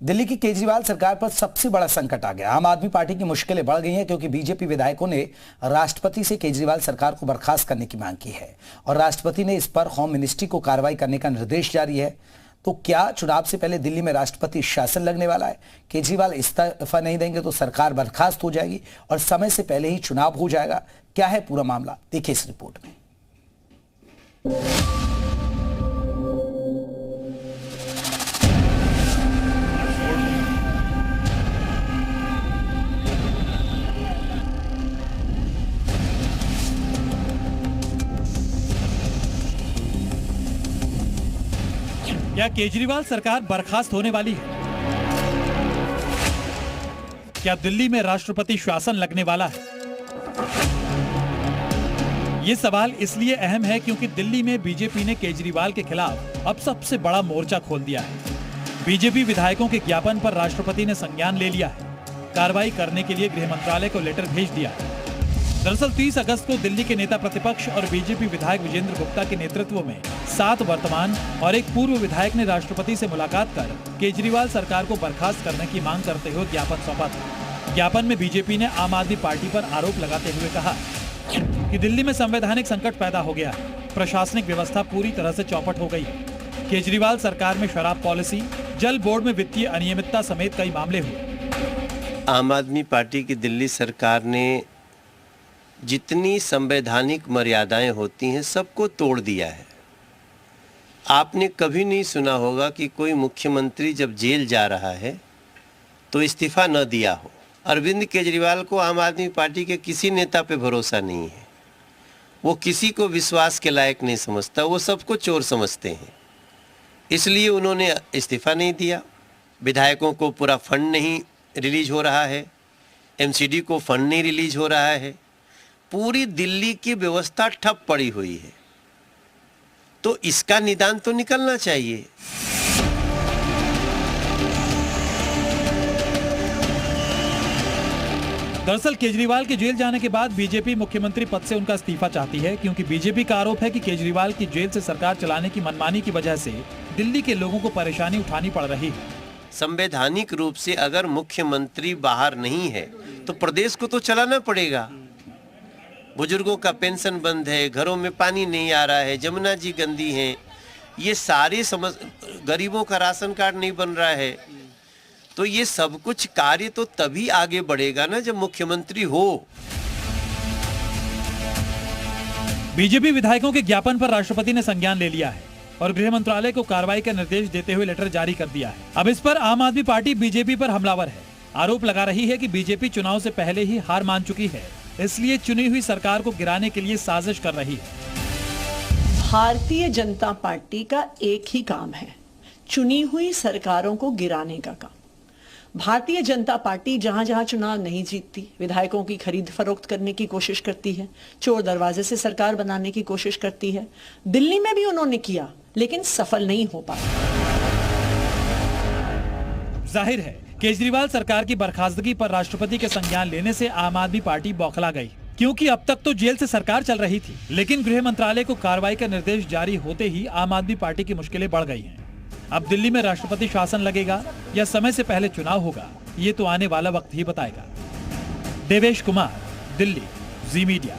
दिल्ली की केजरीवाल सरकार पर सबसे बड़ा संकट आ गया। आम आदमी पार्टी की मुश्किलें बढ़ गई हैं क्योंकि बीजेपी विधायकों ने राष्ट्रपति से केजरीवाल सरकार को बर्खास्त करने की मांग की है और राष्ट्रपति ने इस पर होम मिनिस्ट्री को कार्रवाई करने का निर्देश जारी है। तो क्या चुनाव से पहले दिल्ली में राष्ट्रपति शासन लगने वाला है? केजरीवाल इस्तीफा नहीं देंगे तो सरकार बर्खास्त हो जाएगी और समय से पहले ही चुनाव हो जाएगा। क्या है पूरा मामला, देखिए इस रिपोर्ट में। क्या केजरीवाल सरकार बर्खास्त होने वाली है? क्या दिल्ली में राष्ट्रपति शासन लगने वाला है? ये सवाल इसलिए अहम है क्योंकि दिल्ली में बीजेपी ने केजरीवाल के खिलाफ अब सबसे बड़ा मोर्चा खोल दिया है। बीजेपी विधायकों के ज्ञापन पर राष्ट्रपति ने संज्ञान ले लिया है। कार्रवाई करने के लिए गृह मंत्रालय को लेटर भेज दिया है। दरअसल 30 अगस्त को दिल्ली के नेता प्रतिपक्ष और बीजेपी विधायक विजेंद्र गुप्ता के नेतृत्व में 7 वर्तमान और एक पूर्व विधायक ने राष्ट्रपति से मुलाकात कर केजरीवाल सरकार को बर्खास्त करने की मांग करते हुए ज्ञापन सौंपा था। ज्ञापन में बीजेपी ने आम आदमी पार्टी पर आरोप लगाते हुए कहा कि दिल्ली में संवैधानिक संकट पैदा हो गया है, प्रशासनिक व्यवस्था पूरी तरह से चौपट हो गई है। केजरीवाल सरकार में शराब पॉलिसी, जल बोर्ड में वित्तीय अनियमितता समेत कई मामले हुए। आम आदमी पार्टी की दिल्ली सरकार ने जितनी संवैधानिक मर्यादाएं होती हैं सबको तोड़ दिया है। आपने कभी नहीं सुना होगा कि कोई मुख्यमंत्री जब जेल जा रहा है तो इस्तीफा न दिया हो। अरविंद केजरीवाल को आम आदमी पार्टी के किसी नेता पे भरोसा नहीं है। वो किसी को विश्वास के लायक नहीं समझता, वो सबको चोर समझते हैं। इसलिए उन्होंने इस्तीफा नहीं दिया। विधायकों को पूरा फंड नहीं रिलीज हो रहा है, एमसीडी को फंड नहीं रिलीज हो रहा है, पूरी दिल्ली की व्यवस्था ठप पड़ी हुई है। तो इसका निदान तो निकलना चाहिए। दरअसल केजरीवाल के जेल जाने के बाद बीजेपी मुख्यमंत्री पद से उनका इस्तीफा चाहती है क्योंकि बीजेपी का आरोप है कि केजरीवाल की जेल से सरकार चलाने की मनमानी की वजह से दिल्ली के लोगों को परेशानी उठानी पड़ रही है। संवैधानिक रूप से अगर मुख्यमंत्री बाहर नहीं है तो प्रदेश को तो चलाना पड़ेगा। बुजुर्गों का पेंशन बंद है, घरों में पानी नहीं आ रहा है, जमुना जी गंदी हैं, ये सारे गरीबों का राशन कार्ड नहीं बन रहा है। तो ये सब कुछ कार्य तो तभी आगे बढ़ेगा ना जब मुख्यमंत्री हो। बीजेपी विधायकों के ज्ञापन पर राष्ट्रपति ने संज्ञान ले लिया है और गृह मंत्रालय को कार्रवाई का निर्देश देते हुए लेटर जारी कर दिया है। अब इस पर आम आदमी पार्टी बीजेपी पर हमलावर है। आरोप लगा रही है कि बीजेपी चुनाव से पहले ही हार मान चुकी है, इसलिए चुनी हुई सरकार को गिराने के लिए साजिश कर रही है। भारतीय जनता पार्टी का एक ही काम है, चुनी हुई सरकारों को गिराने का काम। भारतीय जनता पार्टी जहां जहां चुनाव नहीं जीतती, विधायकों की खरीद फरोख्त करने की कोशिश करती है, चोर दरवाजे से सरकार बनाने की कोशिश करती है। दिल्ली में भी उन्होंने किया लेकिन सफल नहीं हो पाया। जाहिर है केजरीवाल सरकार की बर्खास्तगी पर राष्ट्रपति के संज्ञान लेने से आम आदमी पार्टी बौखला गई, क्योंकि अब तक तो जेल से सरकार चल रही थी, लेकिन गृह मंत्रालय को कार्रवाई का निर्देश जारी होते ही आम आदमी पार्टी की मुश्किलें बढ़ गई हैं। अब दिल्ली में राष्ट्रपति शासन लगेगा या समय से पहले चुनाव होगा, ये तो आने वाला वक्त ही बताएगा। देवेश कुमार, दिल्ली, जी मीडिया।